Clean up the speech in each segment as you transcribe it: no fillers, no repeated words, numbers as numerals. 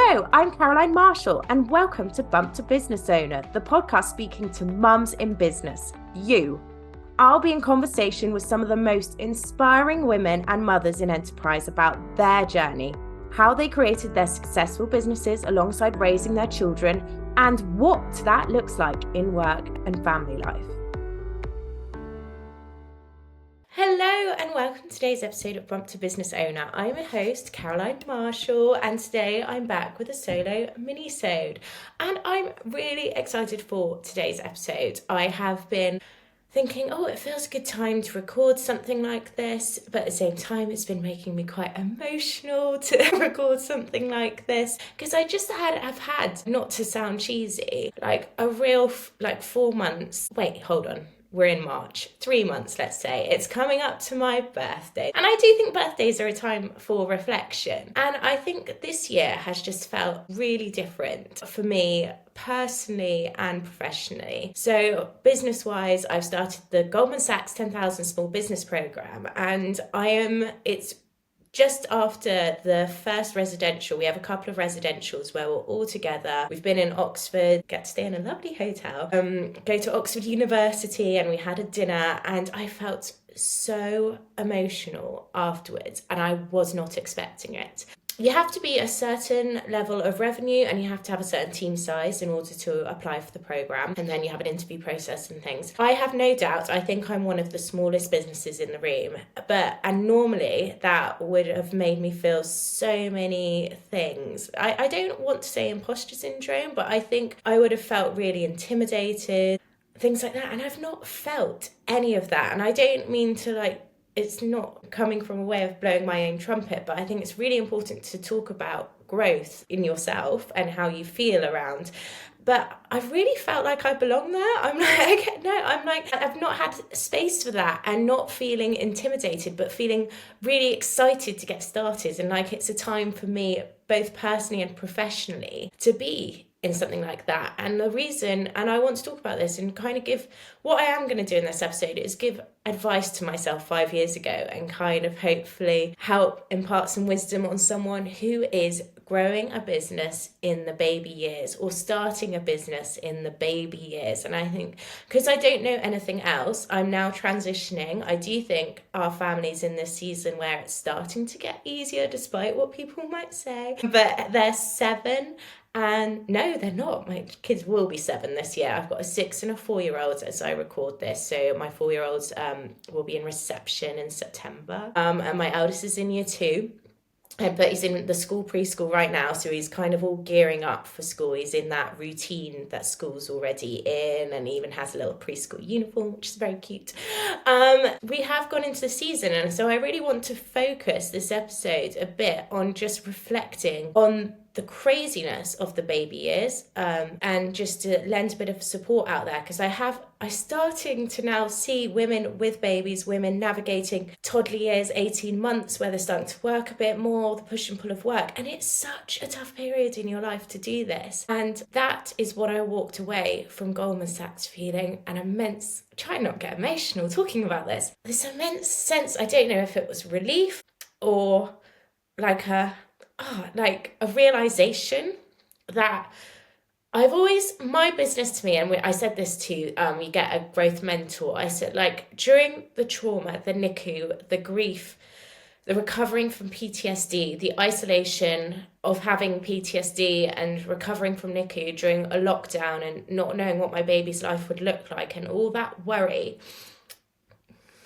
Hello, I'm Caroline Marshall, and welcome to Bump to Business Owner, the podcast speaking to mums in business, you. I'll be in conversation with some of the most inspiring women and mothers in enterprise about their journey, how they created their successful businesses alongside raising their children, and what that looks like in work and family life. Hello and welcome to today's episode of Bump to Business Owner. I'm your host, Caroline Marshall, and today I'm back with a solo mini-sode. And I'm really excited for today's episode. I have been thinking, it feels a good time to record something like this, but at the same time it's been making me quite emotional to record something like this, because I've had, not to sound cheesy, like a real 4 months, we're in March, 3 months, let's say. It's coming up to my birthday. And I do think birthdays are a time for reflection. And I think this year has just felt really different for me personally and professionally. So business-wise, I've started the Goldman Sachs 10,000 Small Business Program, and it's just after the first residential. We have a couple of residentials where we're all together. We've been in Oxford, get to stay in a lovely hotel, go to Oxford University, and we had a dinner, and I felt so emotional afterwards, and I was not expecting it. You have to be a certain level of revenue and you have to have a certain team size in order to apply for the programme, and then you have an interview process and things. I have no doubt, I think I'm one of the smallest businesses in the room, and normally that would have made me feel so many things. I don't want to say imposter syndrome, but I think I would have felt really intimidated, things like that, and I've not felt any of that. And I don't mean to it's not coming from a way of blowing my own trumpet, but I think it's really important to talk about growth in yourself and how you feel around. But I've really felt like I belong there. I've not had space for that, and not feeling intimidated, but feeling really excited to get started. And it's a time for me, both personally and professionally, to be in something like that. And the reason, and I want to talk about this and kind of give, what I am going to do in this episode is give advice to myself 5 years ago, and kind of hopefully help impart some wisdom on someone who is growing a business in the baby years, or starting a business in the baby years. And I think, because I don't know anything else, I'm now transitioning. I do think our family's in this season where it's starting to get easier, despite what people might say. But they're 7. And no, they're not. My kids will be 7 this year. I've got a 6 and a 4-year-old as I record this. So my 4-year-olds will be in reception in September. And my eldest is in year 2. But he's in the preschool right now, so he's kind of all gearing up for school. He's in that routine that school's already in, and even has a little preschool uniform, which is very cute. We have gone into the season, and so I really want to focus this episode a bit on just reflecting on the craziness of the baby years, and just to lend a bit of support out there, because I'm starting to now see women with babies, women navigating toddler years, 18 months, where they're starting to work a bit more, the push and pull of work, and it's such a tough period in your life to do this. And that is what I walked away from Goldman Sachs feeling, an immense, try not to get emotional talking about this immense sense, I don't know if it was relief or a realization that my business to me, and I said this to you get a growth mentor, I said, during the trauma, the NICU, the grief, the recovering from PTSD, the isolation of having PTSD and recovering from NICU during a lockdown and not knowing what my baby's life would look like, and all that worry,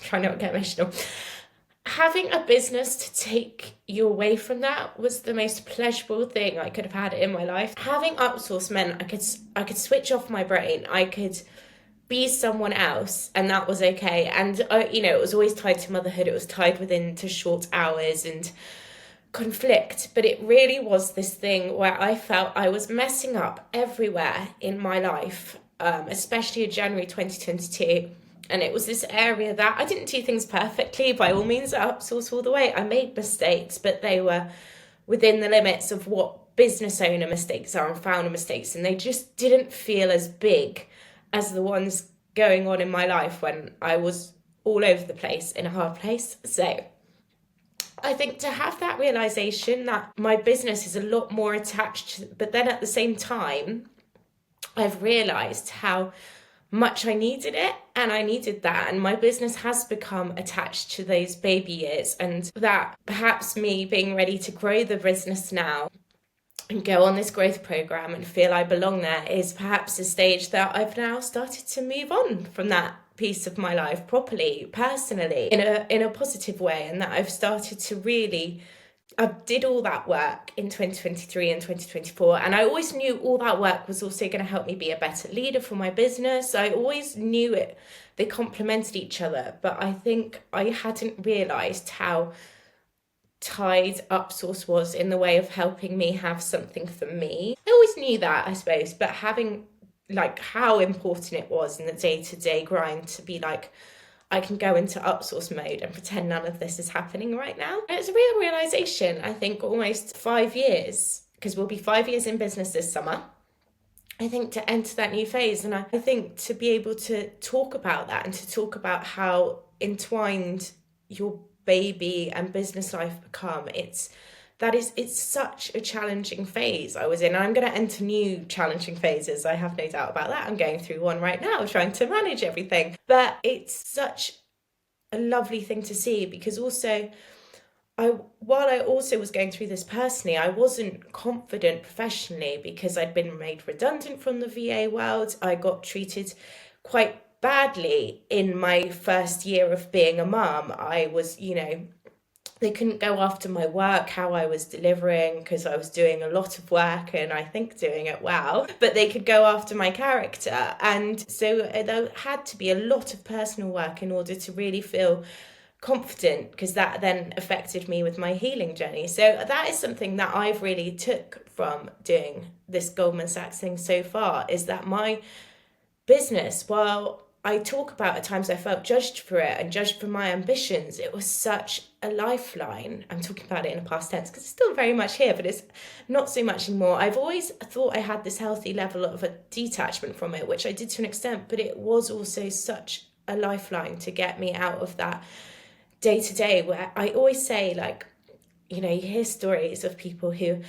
try not to get emotional, having a business to take you away from that was the most pleasurable thing I could have had in my life. Having outsourced meant I could switch off my brain. I could be someone else, and that was okay. And it was always tied to motherhood. It was tied to short hours and conflict, but it really was this thing where I felt I was messing up everywhere in my life, especially in January 2022. And it was this area that I didn't do things perfectly, by all means, I outsourced all the way. I made mistakes, but they were within the limits of what business owner mistakes are and founder mistakes. And they just didn't feel as big as the ones going on in my life when I was all over the place in a hard place. So I think to have that realization that my business is a lot more attached to, but then at the same time, I've realized how much I needed it, and I needed that, and my business has become attached to those baby years, and that perhaps me being ready to grow the business now and go on this growth program and feel I belong there is perhaps a stage that I've now started to move on from that piece of my life properly, personally, in a positive way, and that I've started to really, I did all that work in 2023 and 2024, and I always knew all that work was also going to help me be a better leader for my business. I always knew it, they complemented each other, but I think I hadn't realized how tied Upsource was in the way of helping me have something for me. I always knew that, I suppose, but having like how important it was in the day-to-day grind to be like, I can go into Upsource mode and pretend none of this is happening right now. And it's a real realization, I think, almost 5 years, because we'll be 5 years in business this summer. I think to enter that new phase, and I think to be able to talk about that and to talk about how entwined your baby and business life become, it's such a challenging phase I was in. I'm going to enter new challenging phases, I have no doubt about that. I'm going through one right now trying to manage everything, but it's such a lovely thing to see, because also while I also was going through this personally, I wasn't confident professionally because I'd been made redundant from the VA world. I got treated quite badly in my first year of being a mum. I was, they couldn't go after my work, how I was delivering, because I was doing a lot of work and I think doing it well, but they could go after my character. And so there had to be a lot of personal work in order to really feel confident, because that then affected me with my healing journey. So that is something that I've really took from doing this Goldman Sachs thing so far, is that my business, while I talk about at times I felt judged for it and judged for my ambitions, it was such a lifeline. I'm talking about it in a past tense because it's still very much here, but it's not so much anymore. I've always thought I had this healthy level of a detachment from it, which I did to an extent, but it was also such a lifeline to get me out of that day to day, where I always say, like, you hear stories of people who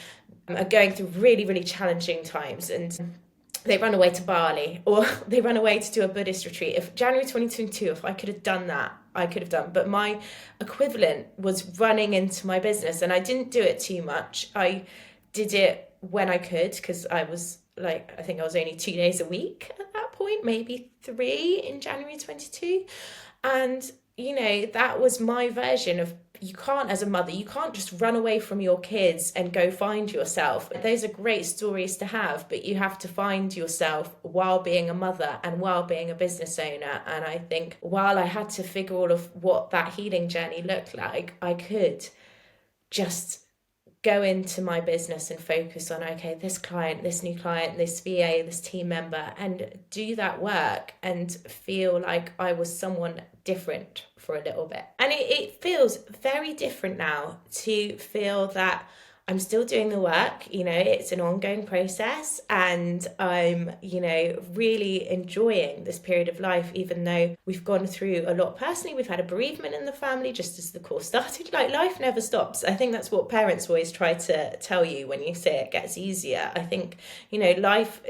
are going through really, really challenging times and they run away to Bali or they run away to do a Buddhist retreat. If January 2022, if I could have done that, I could have done. But my equivalent was running into my business, and I didn't do it too much. I did it when I could, because I was like, I think I was only 2 days a week at that point, maybe 3 in January 22. And that was my version of, you can't, as a mother, you can't just run away from your kids and go find yourself. Those are great stories to have, but you have to find yourself while being a mother and while being a business owner. And I think while I had to figure all of what that healing journey looked like, I could just go into my business and focus on, okay, this client, this new client, this VA, this team member, and do that work and feel like I was someone different for a little bit. And it feels very different now to feel that I'm still doing the work, it's an ongoing process, and I'm, really enjoying this period of life, even though we've gone through a lot personally. We've had a bereavement in the family just as the course started. Like, life never stops. I think that's what parents always try to tell you when you say it gets easier. I think, life,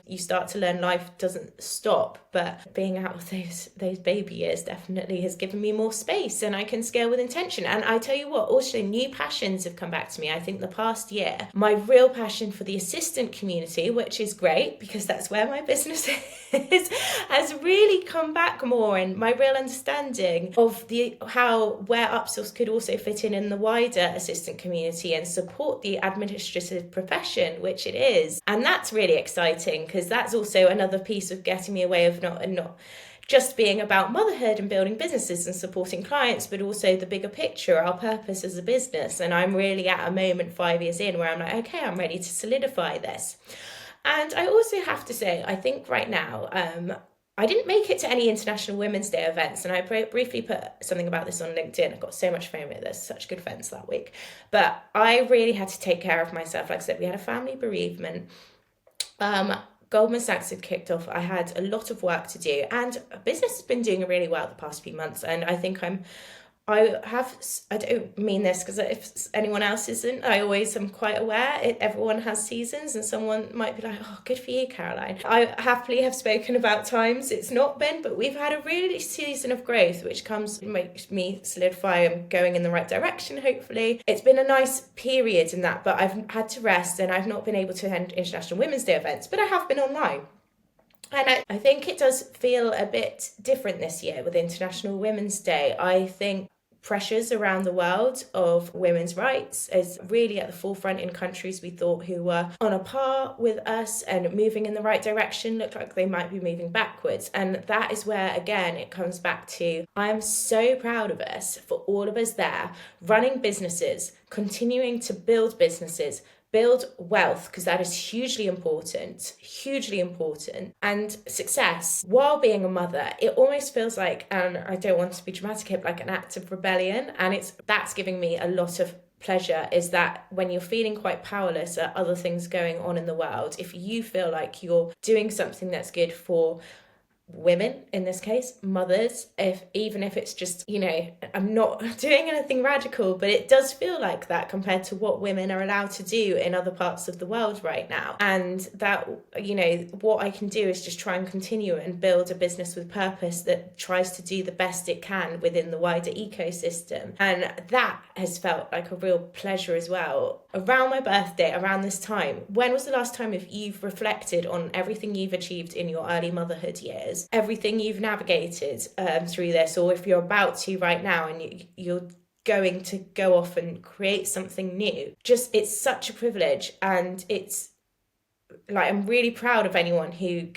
you start to learn life doesn't stop, but being out of those baby years definitely has given me more space, and I can scale with intention. And I tell you what, also new passions have come back to me. I think the past year, my real passion for the assistant community, which is great because that's where my business is, has really come back more, and my real understanding of where Upsource could also fit in the wider assistant community and support the administrative profession, which it is. And that's really exciting, because that's also another piece of getting me away of not just being about motherhood and building businesses and supporting clients, but also the bigger picture, our purpose as a business. And I'm really at a moment 5 years in where I'm like, okay, I'm ready to solidify this. And I also have to say, I think right now, I didn't make it to any International Women's Day events, and I briefly put something about this on LinkedIn. I got so much fame with this, such good events that week. But I really had to take care of myself. Like I said, we had a family bereavement. Goldman Sachs had kicked off. I had a lot of work to do, and business has been doing really well the past few months, and I think I'm I don't mean this because if anyone else isn't, I always am quite aware everyone has seasons, and someone might be like, oh, good for you, Caroline. I happily have spoken about times it's not been, but we've had a really season of growth, which makes me solidify I'm going in the right direction, hopefully. It's been a nice period in that, but I've had to rest and I've not been able to attend International Women's Day events, but I have been online. And I think it does feel a bit different this year with International Women's Day. I think pressures around the world of women's rights is really at the forefront in countries we thought who were on a par with us and moving in the right direction look like they might be moving backwards. And that is where, again, it comes back to I am so proud of us, for all of us there, running businesses, continuing to build businesses, build wealth, because that is hugely important, and success while being a mother. It almost feels like, and I don't want to be dramatic here, like an act of rebellion, and that's giving me a lot of pleasure, is that when you're feeling quite powerless at other things going on in the world, if you feel like you're doing something that's good for women, in this case mothers, even if it's just, I'm not doing anything radical, but it does feel like that compared to what women are allowed to do in other parts of the world right now. And that, what I can do is just try and continue and build a business with purpose that tries to do the best it can within the wider ecosystem. And that has felt like a real pleasure as well. Around my birthday, around this time, when was the last time if you've reflected on everything you've achieved in your early motherhood years, everything you've navigated through this, or if you're about to right now and you're going to go off and create something new? Just, it's such a privilege, and it's like, I'm really proud of anyone who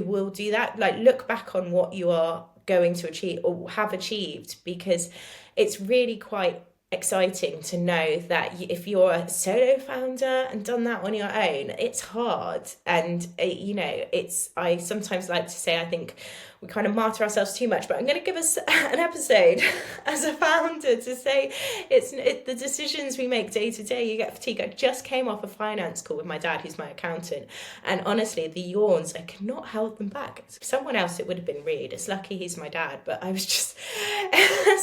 will do that. Like, look back on what you are going to achieve or have achieved, because it's really quite exciting to know that if you're a solo founder and done that on your own, it's hard. And I sometimes like to say, I think we kind of martyr ourselves too much, but I'm going to give us an episode as a founder to say it's the decisions we make day to day. You get fatigue. I just came off a finance call with my dad, who's my accountant, and honestly, the yawns, I could not hold them back. Someone else, it would have been Reed. It's lucky he's my dad, but I was just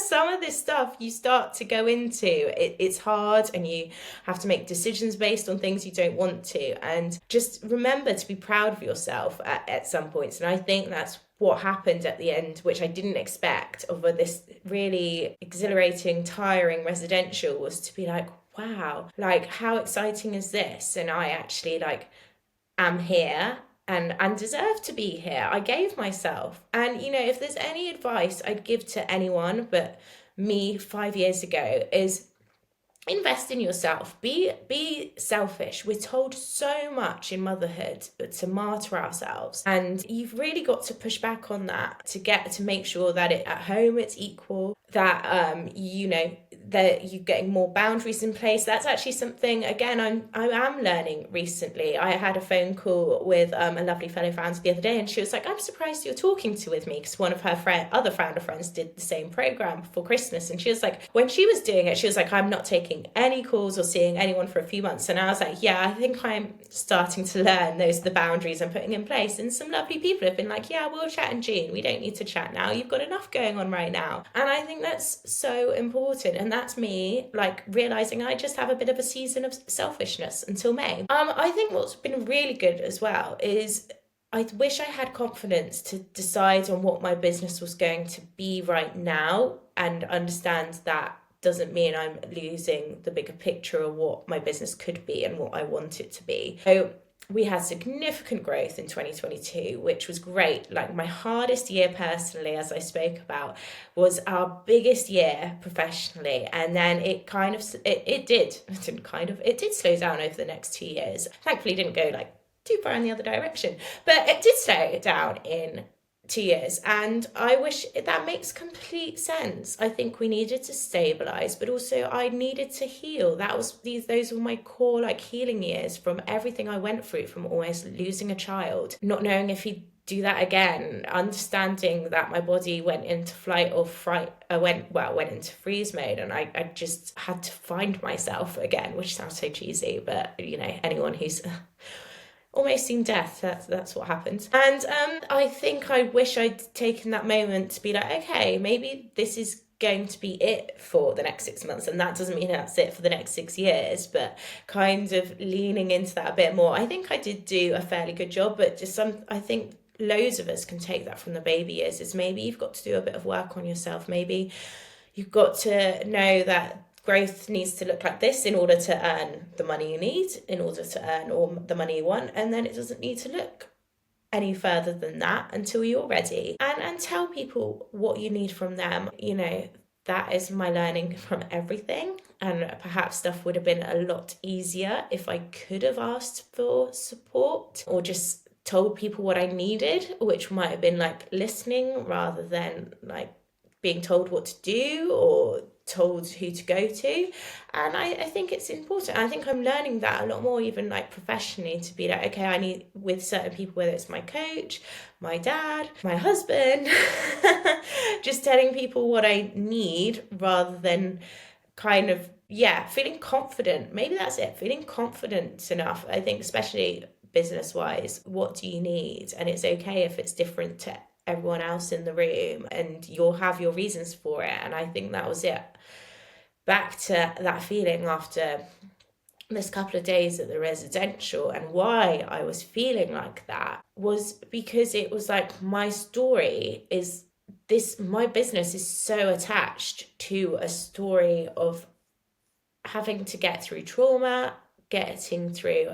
some of this stuff you start to go into, it's hard, and you have to make decisions based on things you don't want to, and just remember to be proud of yourself at some points. And I think that's what happened at the end, which I didn't expect, of this really exhilarating, tiring residential, was to be like, wow, like, how exciting is this? And I actually am here and deserve to be here. I gave myself. And if there's any advice I'd give to anyone but me 5 years ago, is invest in yourself. Be selfish. We're told so much in motherhood to martyr ourselves, and you've really got to push back on that to make sure that at home it's equal, that that you're getting more boundaries in place. That's actually something, again, I am learning recently. I had a phone call with a lovely fellow founder the other day, and she was like, I'm surprised you're talking with me, because one of her other founder friends did the same program before Christmas, and she was like, when she was doing it, she was like, I'm not taking any calls or seeing anyone for a few months. And I was like, yeah, I think I'm starting to learn the boundaries I'm putting in place. And some lovely people have been like, yeah, we'll chat in June, we don't need to chat now, you've got enough going on right now. And I think that's so important, and that's me realizing I just have a bit of a season of selfishness until May. I think what's been really good as well is I wish I had confidence to decide on what my business was going to be right now, and understand that doesn't mean I'm losing the bigger picture of what my business could be and what I want it to be. So we had significant growth in 2022, which was great. Like, my hardest year personally, as I spoke about, was our biggest year professionally. And then it did slow down over the next 2 years. Thankfully, it didn't go too far in the other direction, but it did slow down in 2 years, and I wish that makes complete sense. I think we needed to stabilize, but also I needed to heal. Those were my core healing years from everything I went through, from almost losing a child, not knowing if he'd do that again, understanding that my body went into flight or fright. Went into freeze mode, and I just had to find myself again, which sounds so cheesy, but anyone who's almost seen death, that's what happened. And I think I wish I'd taken that moment to be like, okay, maybe this is going to be it for the next 6 months, and that doesn't mean that's it for the next 6 years, but kind of leaning into that a bit more. I think I did do a fairly good job, but I think loads of us can take that from the baby years. Is maybe you've got to do a bit of work on yourself. Maybe you've got to know that growth needs to look like this in order to earn the money you need, in order to earn all the money you want, and then it doesn't need to look any further than that until you're ready. And tell people what you need from them. That is my learning from everything, and perhaps stuff would have been a lot easier if I could have asked for support or just told people what I needed, which might have been like listening rather than like being told what to do or told who to go to. And I think it's important. I think I'm learning that a lot more, even like professionally, to be like, okay, I need, with certain people, whether it's my coach, my dad, my husband, just telling people what I need rather than kind of, feeling confident. Maybe that's it, feeling confident enough. I think especially business wise, what do you need? And it's okay if it's different to everyone else in the room, and you'll have your reasons for it. And I think that was it. Back to that feeling after this couple of days at the residential, and why I was feeling like that was because it was like my story is this, my business is so attached to a story of having to get through trauma, getting through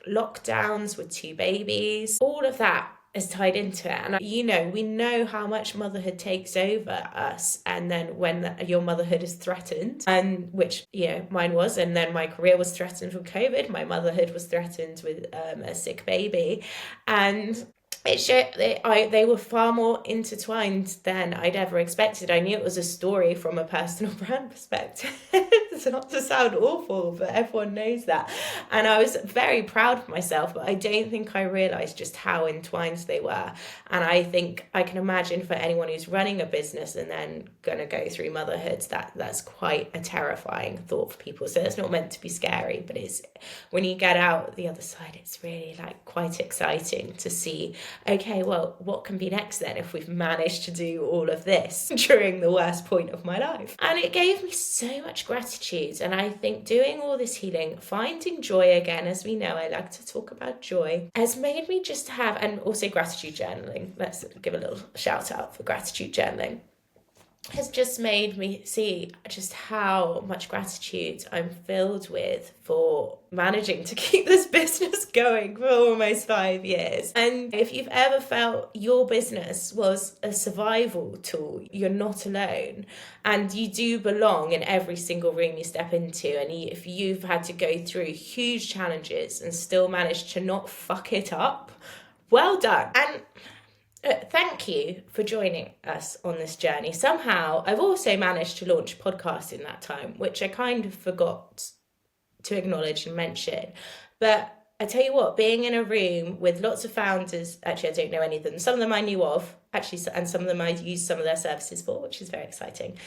lockdowns with 2 babies, all of that is tied into it. And we know how much motherhood takes over us, and then when your motherhood is threatened, and which mine was, and then my career was threatened with COVID, my motherhood was threatened with a sick baby, and it showed they were far more intertwined than I'd ever expected. I knew it was a story from a personal brand perspective. It's not to sound awful, but everyone knows that. And I was very proud of myself, but I don't think I realised just how entwined they were. And I think I can imagine for anyone who's running a business and then going to go through motherhood, that's quite a terrifying thought for people. So it's not meant to be scary, but it's, when you get out the other side, it's really like quite exciting to see, okay, well, what can be next then if we've managed to do all of this during the worst point of my life? And it gave me so much gratitude. And I think doing all this healing, finding joy again, as we know, I like to talk about joy, has made me just have, and also gratitude journaling. Let's give a little shout out for gratitude journaling. Has just made me see just how much gratitude I'm filled with for managing to keep this business going for almost 5 years. And if you've ever felt your business was a survival tool, you're not alone, and you do belong in every single room you step into. And if you've had to go through huge challenges and still manage to not fuck it up, well done. And thank you for joining us on this journey. Somehow, I've also managed to launch a podcast in that time, which I kind of forgot to acknowledge and mention. But I tell you what, being in a room with lots of founders, actually, I don't know any of them. Some of them I knew of, actually, and some of them I used some of their services for, which is very exciting.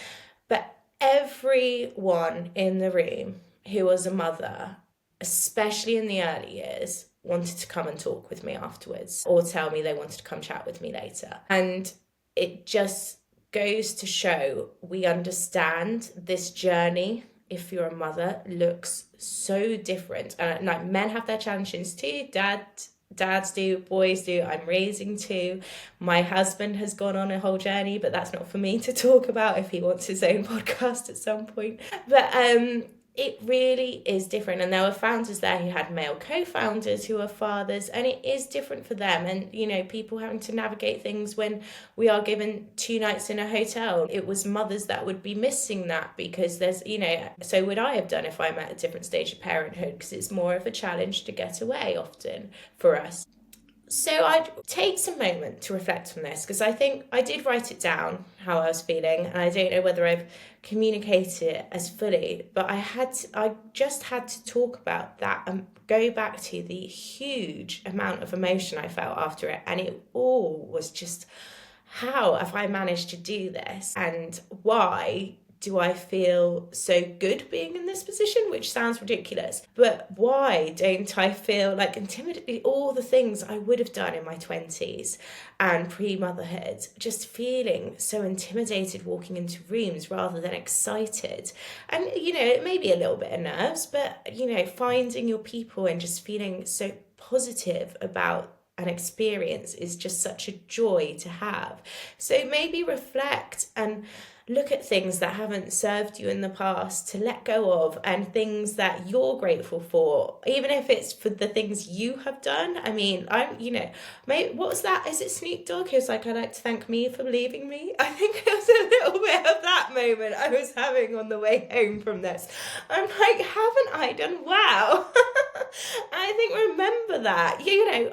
But everyone in the room who was a mother, especially in the early years, wanted to come and talk with me afterwards, or tell me they wanted to come chat with me later. And it just goes to show we understand this journey, if you're a mother, looks so different. And like, men have their challenges too. Dads do, boys do. I'm raising 2. My husband has gone on a whole journey, but that's not for me to talk about if he wants his own podcast at some point. But it really is different. And there were founders there who had male co-founders who are fathers, and it is different for them. And, people having to navigate things when we are given 2 nights in a hotel. It was mothers that would be missing that because there's, so would I have done if I'm at a different stage of parenthood, because it's more of a challenge to get away often for us. So I'd take some moment to reflect on this, because I think I did write it down, how I was feeling, and I don't know whether I've communicated it as fully, but I just had to talk about that and go back to the huge amount of emotion I felt after it. And it all was just, how have I managed to do this? And why do I feel so good being in this position, which sounds ridiculous, but why don't I feel like intimidated? All the things I would have done in my 20s and pre-motherhood, just feeling so intimidated walking into rooms rather than excited. And, it may be a little bit of nerves, but, finding your people and just feeling so positive about an experience is just such a joy to have. So maybe reflect and look at things that haven't served you in the past to let go of, and things that you're grateful for, even if it's for the things you have done. I mean, maybe, what was that? Is it Snoop Dogg who's like, I'd like to thank me for leaving me? I think it was a little bit of that moment I was having on the way home from this. I'm like, haven't I done well? I think, remember that,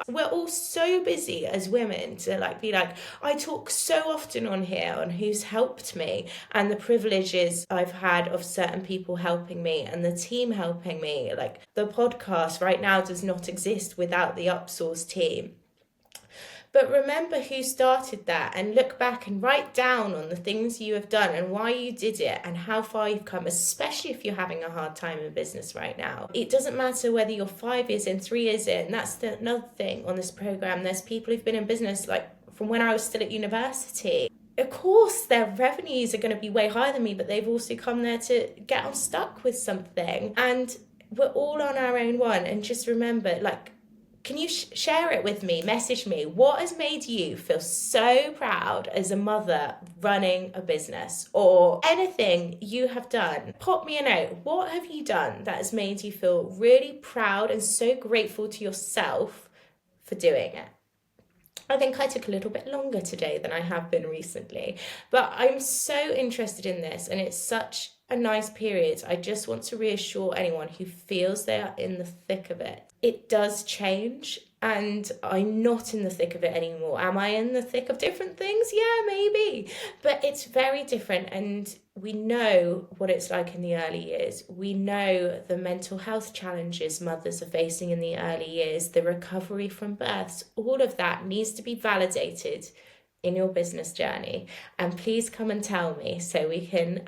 we're all so busy as women to be like, I talk so often on here on who's helped me and the privileges I've had of certain people helping me and the team helping me. Like, the podcast right now does not exist without the Upsource team. But remember who started that, and look back and write down on the things you have done and why you did it and how far you've come, especially if you're having a hard time in business right now. It doesn't matter whether you're 5 years in, 3 years in. That's another thing on this program. There's people who've been in business from when I was still at university. Of course, their revenues are going to be way higher than me, but they've also come there to get unstuck with something. And we're all on our own one. And just remember, can you share it with me? Message me. What has made you feel so proud as a mother running a business, or anything you have done? Pop me a note. What have you done that has made you feel really proud and so grateful to yourself for doing it? I think I took a little bit longer today than I have been recently, but I'm so interested in this, and it's such a nice period. I just want to reassure anyone who feels they are in the thick of it. It does change, and I'm not in the thick of it anymore. Am I in the thick of different things? Yeah, maybe, but it's very different, and we know what it's like in the early years. We know the mental health challenges mothers are facing in the early years, the recovery from births. All of that needs to be validated in your business journey. And please come and tell me so we can,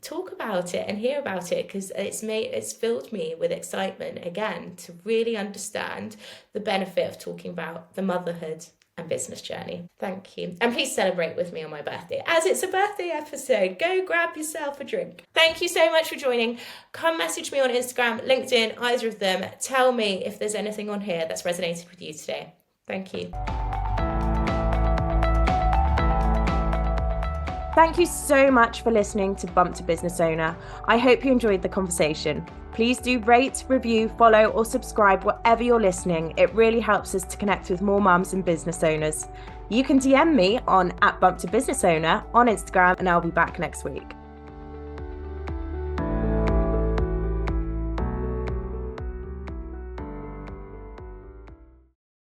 talk about it and hear about it, because it's filled me with excitement again to really understand the benefit of talking about the motherhood and business journey. Thank you. And please celebrate with me on my birthday, as it's a birthday episode. Go grab yourself a drink. Thank you so much for joining. Come message me on Instagram, LinkedIn, either of them. Tell me if there's anything on here that's resonated with you today. Thank you. Thank you so much for listening to Bump to Business Owner. I hope you enjoyed the conversation. Please do rate, review, follow, or subscribe wherever you're listening. It really helps us to connect with more mums and business owners. You can DM me on @BumpToBusinessOwner on Instagram, and I'll be back next week.